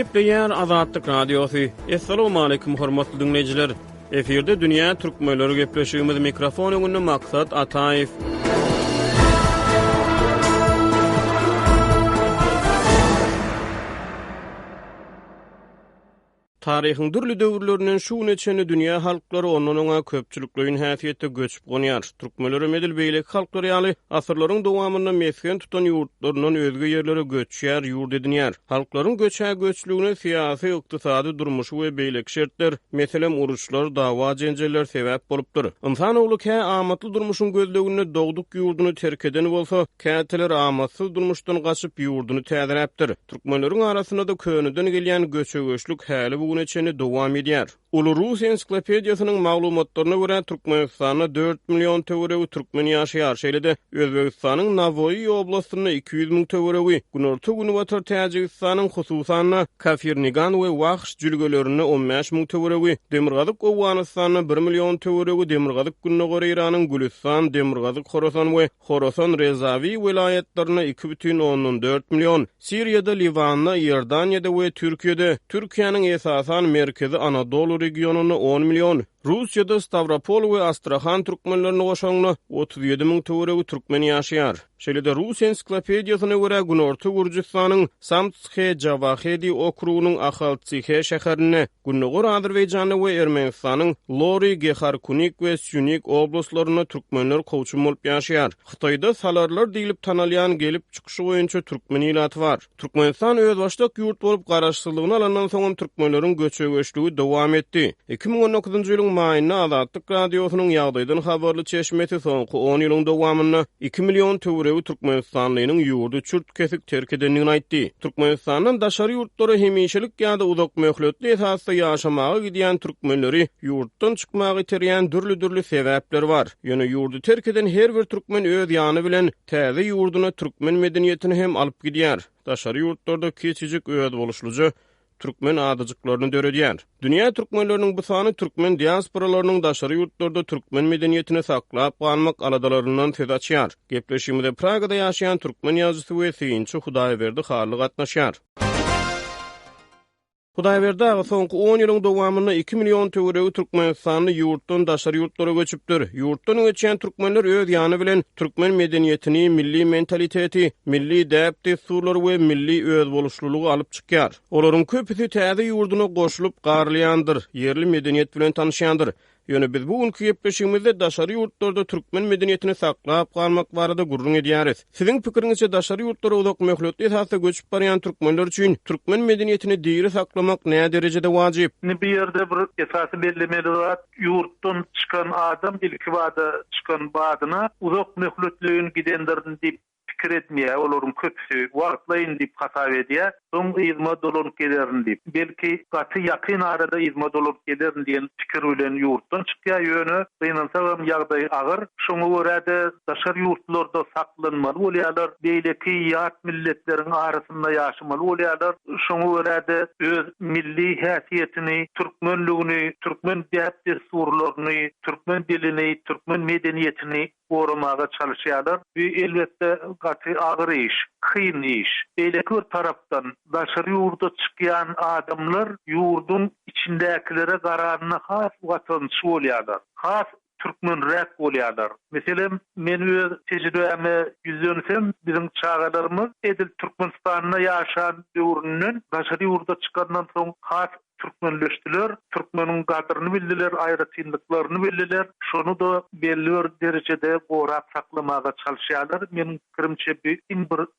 Gepleýär Azatlyk Radiosu. Assalamu alaykum hormatly dinleyijiler. Eferde dünýä türkmenleri gepleşýümiz mikrofon öňünde maksat Ataýew. Tarihin dürli döwürlerinden şu neçeni dünýä halklary ondan oňa köpçüliklerin häsiýetde göçüp gonýar. Türkmenleri medil beýlek halklary ýaly asyrlaryň dowamynda mesken tutan ýurtlarynyň özge ýerlere göçýär, ýurt edinýär. Halklaryň göçä göçlüğüne syýasy, ykdysady durmuşy we beýlek şertler, meselem uruşlar, dawa jenjeler sebäp bolupdyr. İnsan ogly kä amatly durmuşyň gözleginde dogduk ýurduny terk eden bolsa, käteler amatsyz durmuşdan gaçyp ýurduny täzeräpdir. Türkmenleriň arasynda da könüden gelýän göçegeçlik häli bu neçeni dowam edýär. Ulu Rus ensiklopediýasynyň maglumatlaryna görä Türkmenistanda 4 million töweregi türkmen ýaşaýar. Şeýlede Özbegistanyň Navoiy oblastyna 200 000 töweregi, Günorta Günübatar Täjikistanyň hususan Kafirnigan we Wahş jülgelerine 15 000 töweregi, Demirgazyk Owganystanyna 1 million töweregi, Demirgazyk Günnogor Iranyň Gülistan, Demirgazyk Horasan we Horasan Rezavi vilayetlerine 2,4 million, Siriýada, Liwanda, Ýordaniýada we Türkiýede, Türkiýanyň esasan merkezi Anadolu regionuna 10 million, Russiýada Stavropol we Astrakhan türkmenlerini goşaňla 37 000 töweregi türkmen ýaşaýar. Şeýlede Rus ensiklopediýasyna görä Günorta Gürjistanyň Samtskhe Javakhedi okrugynyň Akhaltsikhe şäherine, Günnogor Azerbaýjany we Ermenistanyň Lori, Gekharkunik we Syunik oblaslaryna türkmenler koçum bolup ýaşaýar. Hytaýda salarlar diýilip tanalýan gelip çykyşy boýunça türkmen ýylaty bar. Türkmenistan öz başlyk ýurt bolup garaşsyzlygyny alandan soň türkmenleriň göçegeçligi dowam etdi. 2019-njy ýylyň maýyna Azatlyk Radiosynyň ýagdaýdan habarly çeşmeti soňky 10 ýylyň dowamynda 2 million töweregi Türkmenistanlynyň ýurdu çürt kesik terk edenligini aýtdy. Türkmenistanyň daşary ýurtlary hemişelik ýa-da uzak möhletli esasda ýaşamagy gidýän türkmenleri ýurtdan çykmagy terýän dürli sebäpler bar. Ýöne ýurdu terk eden her bir türkmen öz ýany bilen täze ýurduna türkmen medeniýetini hem alyp gidýär. Daşary ýurtlarda keçijik öýet boluşluja türkmen adyjyklaryny döredýär. Dünýä türkmenleriniň bu sany türkmen diasporalarynyň daşary ýurtlarda türkmen medeniýetini saklap galmak aladalaryndan söz açýar. Gepleşigimizde Pragada ýaşaýan türkmen ýazgysy we synçy Hudaýberdi Harly gatnaşýar. Hudaýberdi soňky 10 ýylyň dowamynda 2 million töweregi Türkmenistanyň ýurtdan daşary ýurtlara göçüpdir. Ýurtdan göçen türkmenler öz ýany bilen türkmen medeniýetini, milli mentaliteti, milli däp-desturlary we milli öz boluşlulygy alyp çykýar. Olaryň köpüsi täze ýurduna goşulyp garlyandyr, yerli medeniýet bilen tanışýandyr. Ýöne biz bu günkü gepleşigimizde daşary ýurtlarda türkmen medeniýetini saklap galmak barada gurrun edýäris. Siziň pikiriňizçe daşary ýurtlara uzak möhletli esasda göçüp barýan türkmenler üçin türkmen medeniýetini diýri saklamak näme derejede wajyp? Bir ýerde bir esasy bellemeli zat, ýurtdan çykan adam ilki wada çykan badyna uzak möhletliğin gidenlerini diýip pikir etmeýär, olaryň köpüsi wagtlaýyn diýip hasap edýär. Soň izma dolup gelerin diýip, belki gaty ýakyn arada izma dolup gelerin diýen pikir bilen ýurtdan çykýar ýöne, gynansaň ýagdaý agyr. Şoňa görä de daşary ýurtlarda saklanmaly bolýarlar, beýleki ýat milletleriň arasynda ýaşamaly bolýarlar. Şoňa görä de öz milli häsiýetini, türkmenligini, türkmen däp-desturlaryny, türkmen dilini, türkmen medeniýetini goramaga çalışýarlar. Bu elbetde gaty agyr iş, kyn iş. Beýleki bir tarapdan daşary ýurda çykýan adamlar ýurdun içindäkilere gararyna has watançy bolýarlar. Has türkmenrek bolýarlar. Meselem men öz tejribemi ýüzensem, bizim çağalarymız edil Türkmenistanyna ýaşan döwründen daşary ýurda çykandan soň has türkmenleşdiler, türkmeniň gadyryny bildiler, aýratynlyklaryny bildiler. Şonu da belli bir derejede gorap saklamaga çalışýarlar. Meniň pikirimçe bir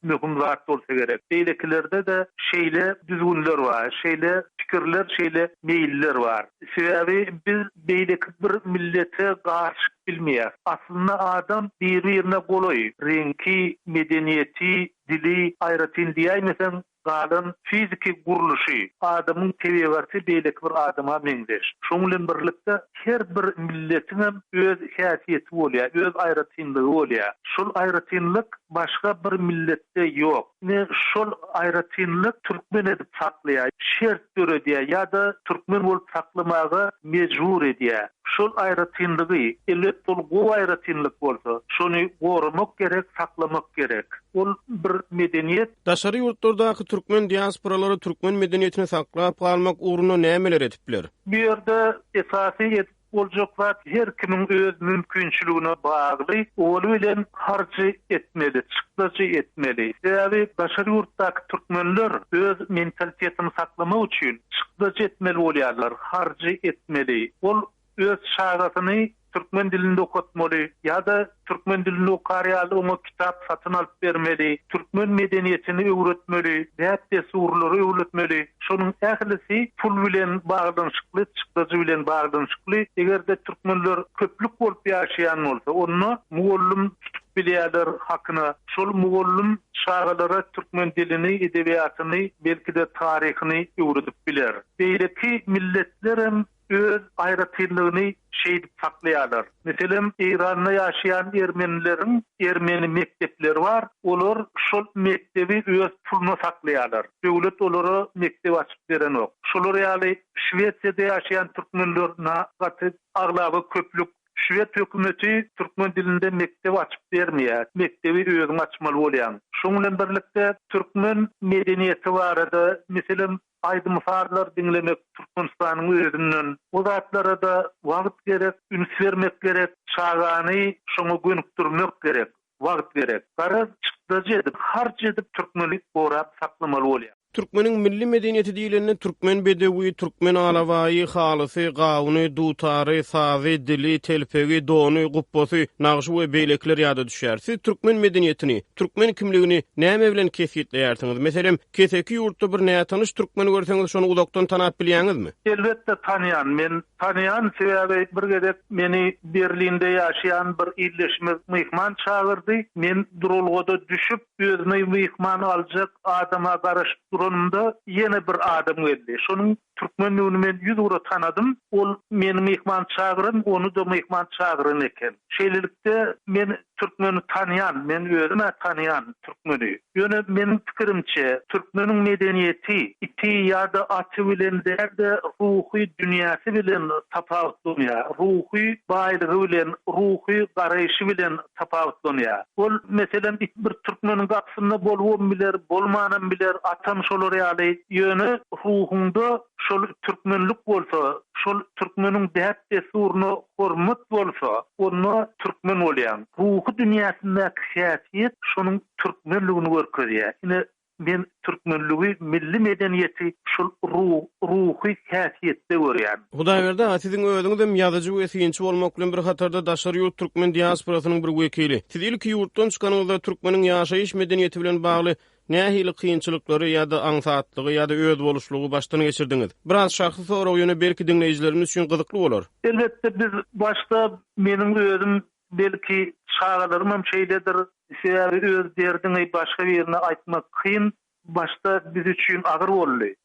möhüm zat bolsa gerek. Beýlekilerde de şeýle düzgünler bar, şeýle pikirler, şeýle meýiller bar. Sebäbi biz beýleki bir millete garşy bilmeýär. Aslynda adam bir-birine goloý. Renki, medeniýeti, dili, aýratyn diýmesen galan fiziki guruluşy, adamyň tebigaty beýleki bir adama meňdeş. Şoň bilen birlikde her bir milletiň öz häsiýeti bolýar, öz aýratynlygy bolýar. Şol aýratynlyk başga bir milletde ýok. Ne şol aýratynlyk türkmen edip saklaýar, şert göredýär ýa-da türkmen bolup saklamagy mejbur edýär. Şol aýratynlygy elbetde ol gowy aýratynlyk bolsa, şonu gorumak gerek, saklamak gerek. ol bir medeniyet. Daşary ýurtlardaky türkmen diasporalary türkmen medeniýetini saklap galmak uğruna nämeler etipler? Bir yerde esasy etip boljak her kimin öz mümkinçiligine bagly, ol bilen harcı etmeli, çykdyjy etmeli. Sebäbi daşary ýurtdaky türkmenler öz mentalitetini saklamak üçin çykdyjy etmeli bolýarlar, harcı etmeli. Ol öz şagatyny türkmen dilinde okutmaly ýa-da türkmen dilinde okarýaly ona kitap satyn alyp bermeli, türkmen medeniýetini öwretmeli, däpde surlary öwretmeli. Şonuň ählisi pul bilen baglanşykly, çykdyjy bilen baglanşykly. Egerde türkmenler köplük bolup ýaşaýan bolsa, onu muallym tutup bilýärler hakyna. Şol muallym şagalara türkmen dilini, edebiýatyny, belki de taryhyny öwredip biler. Beýleki milletler hem öz aýratyrlygyny şeýdip saklaýarlar. Meselem Iranda ýaşaýan ermenilerin ermeni mektepleri bar. Olar şol mektebi öz puluna saklaýarlar. Döwlet olary mektep açyp berenok. Şolar ýaly Şwediýada ýaşaýan türkmenler nagaty aglaby köplük Şwed hökümeti türkmen dilinde mektep açyp bermeýär. Mektebi özüň açmaly bolýan. Şoň bilen birlikde türkmen medeniýeti barada meselem aýdymfarlar dinlemek Türkmenistanyň özünden. O zatlara da wagt gerek, üns bermek gerek, çagany şoňa gönükdirmek gerek, wagt gerek. Gara çykdyjy edip, harç edip türkmenlik gorap saklamaly bolýar. Türkmenin milli medeniýeti diýilende türkmen bedewi, türkmen alawaýy, halysy, gawuny, dutary, sazy, dili, telpegi, dony, guppasy, nagşy we beýlekler ýada düşär. Siz türkmen medeniýetini, türkmen kimligini näme bilen kesýetleýärsiňiz? Meselem, keseki ýurtda bir näme tanyş türkmeni görseňiz, şonu uzakdan tanap bilýäňizmi? Elbetde tanıyan. Men tanıyan sebäbi bir gedek meni Berlinde ýaşaýan bir illeşme myhman çağırdy. Men durulgoda düşüp özüne myhman aljak adama garaşyp duranda ýene bir adam geldi. Şonuň türkmenligini men 100 ura tanadym. Ol meni myhman çağıryn, onu da myhman çağıryn eken. Şeýlelikde men türkmeni tanıyan, men özüme tanıyan türkmeni. Ýöne menin pikirimçe türkmeniň medeniýeti iti ýa-da aty bilen derde ruhy dünýäsi bilen tapawutlanýar. Ruhy baýlygy bilen, ruhy garaýşy bilen tapawutlanýar. Ol meselem bir türkmeniň gapsyna bolwam biler, bolmanam biler, atam şolar ýaly ýöne ruhunda şol türkmenlik bolsa, şol türkmeniň däpde suruna hormat bolsa, onu türkmen bolýan. Ruhy dünýäsindäki häsiýet şonuň türkmenligini görkezýär. Ine men türkmenligi, milli medeniýeti şol ruhy häsiýetde görýän. Hudaý berde, siziň özüňiz ýazyjy we synçy bolmak bilen bir hatarda daşary ýurt türkmen diasporasynyň bir wekili. Siz ilki ýurtdan çykanygda türkmeniň ýaşaýyş medeniýeti bilen bagly nähili kynçylyklary ýa-da aňsatlygy ýa-da öz boluşlugy başdan geçirdiňiz? Biraz şahsy soraw ýöne belki dinleýijilerimiz üçin gyzykly bolar. Elbetde biz başta meniň özüm belki şagalarym hem şeýledir. Sebäbi öz derdini başga birine aýtmak kyn, başta biz üçin agyr boldy.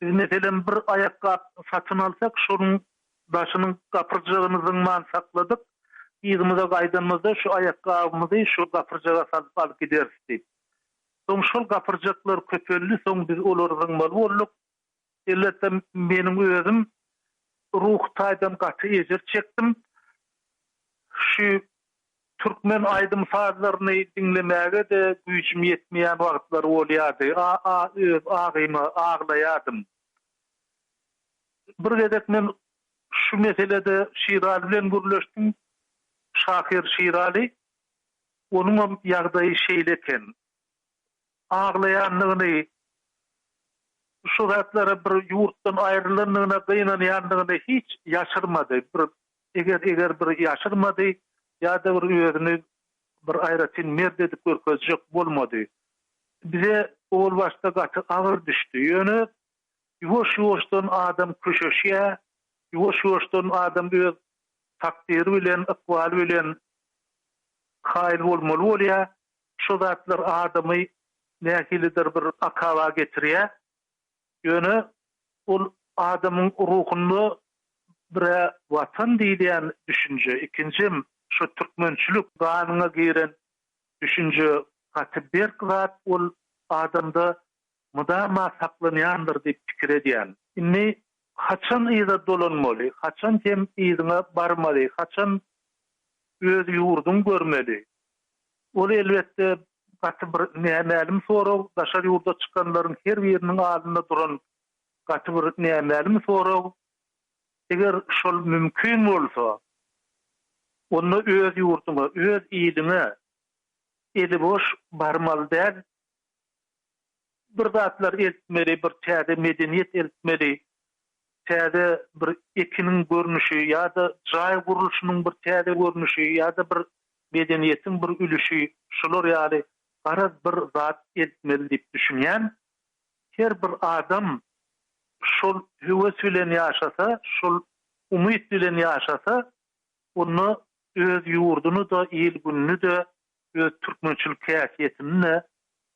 Biz meselem bir aýakka satyn alsak, şonuň başynyň gapyrjagymyzyň man sakladyk. Ýygymyza gaýdanmyzda şu aýakkabymyzy şu gapyrjaga salyp alyp gidersiz diýip. Soň şol gapyrjaklar köpeldi, soň biz olaryň mal bolduk. Elbetde meniň özüm ruh taýdan gaty ejer çekdim. Şu türkmen aýdymfarlaryny dinlemäge de güýçüm ýetmeýän wagtlar bolýardy. Agymy aglaýardym. Bir gedek men şu meselede Şirali bilen gürleşdim. Şakir Şirali. Onuň ýagdaýy şeýleken. Aglaýanlygyny, şu zatlara bir ýurtdan aýrylanlygyna gynanýanlygyny hiç ýaşyrmady. Eger bir ýaşyrmady, ýa-da bir özüni bir aýratyn merd edip görkezjek bolmady. Bize ol başda gaty agyr düşdi. Ýöne ýuwaş-ýuwaşdan adam köşeşýär, ýuwaş-ýuwaşdan adam öz takdiri bilen, ykbaly bilen haýyr bolmaly bolýar. Şu zatlar adamy nähilidir bir akawa getirýär. Ýöne ol adamyň ruhyny bir watan diýen düşünje, ikincim şu türkmençilik ganyna giren düşünje gaty bir zat ol adamda mudama saklanýandyr diýip pikir edýän. Inni haçan ýa-da dolanmaly, haçan hem ýygyna barmaly, haçan öz ýurdun görmeli. Ol elbetde gaty bir nämelim sorag, daşar ýurda çykanlaryň her biriniň aldyna duran gaty bir nämelim sorag. Eger şol mümkin bolsa, onu öz ýurduňa, öz ýylyňa eli boş barmal däl. Bir zatlar eltmeli, bir täze medeniýet eltmeli, täze bir ekiniň görnüşi ýa-da jaý gurulşynyň bir täze görnüşi ýa-da bir medeniýetiň bir ülüşi, şolar ýaly garaz bir zat eltmeli diýip düşünýän her bir adam şol höwes bilen ýaşasa, şol umyt bilen ýaşasa, onu öz ýurduny da, el gününi de, öz türkmençilik häsiýetini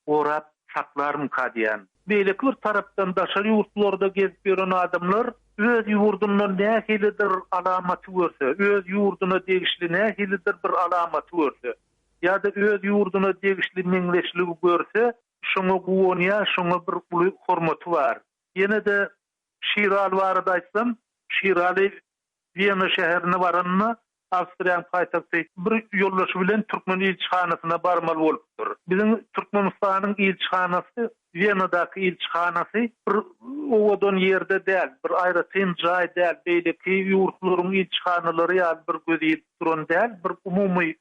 gorap saklarym kadýan. Beýleki bir tarapdan daşary ýurtlarda gezip ýören adamlar öz ýurdunyň nähilidir alamaty görse, öz ýurduna degişli nähilidir bir alamaty görse, ýa-da öz ýurduna degişli meňleşligi görse, şoňa guwonýa, şoňa bir uly hormaty bar. Ýene de Şiraly barada aýtsam, Şiraly Viyana şäherine baranyna Awstriýanyň paýtagty bir ýollaşy bilen Türkmen ilçihanasyna barmal bolupdyr. Bizim Türkmenistanyň ilçihanasy, Viyanadaky ilçihanasy bir owadan ýerde däl, bir aýratyn jaý däl, beýleki ýurtlaryň ilçihanalary ýa bir gözýip duran däl, bir umumy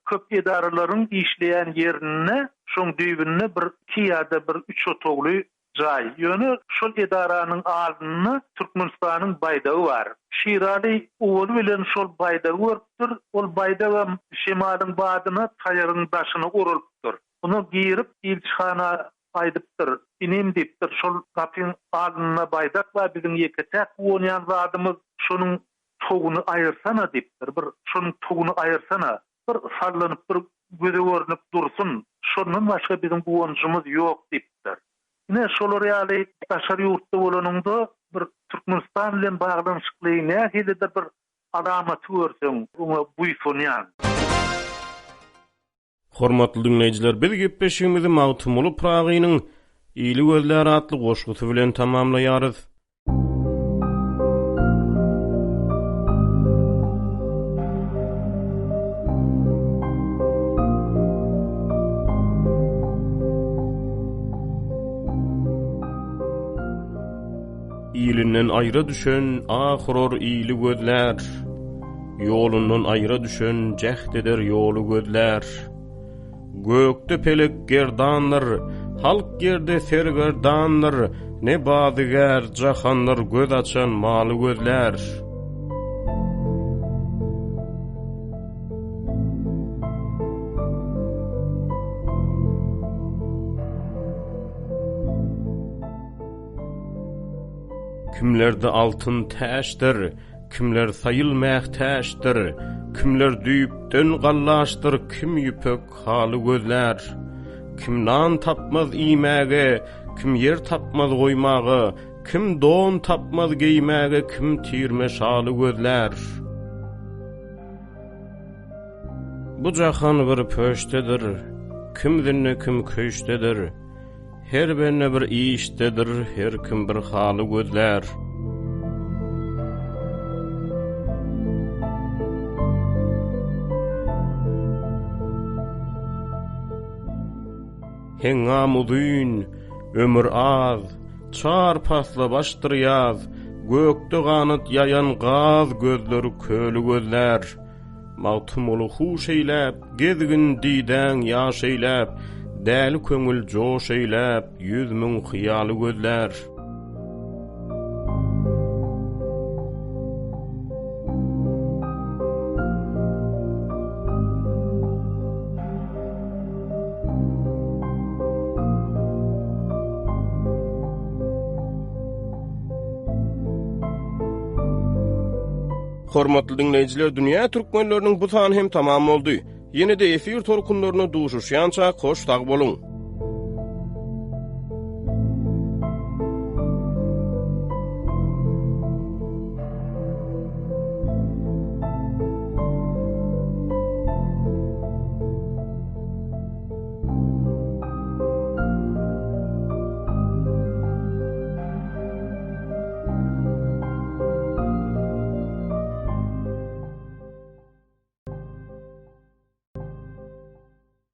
köp edaralaryň işleýän ýerine, şoň düýbünne bir iki ýa-da bir üç otogly jaý. Ýöne şol edaranyň aldyny Türkmenistanyň baýdagy bar. Şiraly owaly bilen şol baýdagy görüpdir. Ol baýdaga şemalyň badyna taýaryň daşyny urulypdyr. Bunu girip ilçihana aýdypdyr. Inim diýipdir. Şol gapyň aldyna baýdak we biziň ýeketek oňan zadymyz şonuň toguny aýyrsana diýipdir. Bir şonuň toguny aýyrsana, bir sallanyp bir göze görünip dursun. Şondan başga biziň guwonjymyz ýok diýipdir. Ne şolar ýaly daşary ýurtda bolanynda bir Türkmenistan bilen baglanyşykly nähilidir bir alamaty görseň, oňa buýsunýan. Hormatly dinleýijiler, biz gepleşigimizi Mawtymly Pragynyň Ýyly gözler atly goşgusy bilen tamamlaýarys. Ýylynden aýra düşen ahyror ýyly gözler, ýolundan aýra düşen jehd eder ýoly gözler. Gökde pelek gerdanlar, halk yerde sergerdanlar, ne badyger jahanlar göz açan maly gözler. Kimlerde altın täşdir, kimler sayılmaýak täşdir, kimler düýüpden gallaşdyr, kim ýüpek haly gözler. Kim nan tapmaz iýmäge, kim yer tapmaz goýmagy, kim don tapmaz giýmäge, kim tirme şaly gözler. Bu jahan bir pöştedir, kimdinne kim köştedir. Her benne bir iştedir, her kim bir haly gözler. Hengam udyn, ömür az, çar pasla başdyr ýaz, gökde ganyt ýayan gaz gözleri köli gözler. Mawtymly huş eýläp, gezgin diýden ýaş eýläp, däli köňül joş eýläp, 100 000 hyýaly gözler. Hormatly dinleýijiler, dünýä türkmenleriniň bu sany hem tamam boldy. Ýene-de efir tolkunlaryna duşuşýança hoş tag boluň.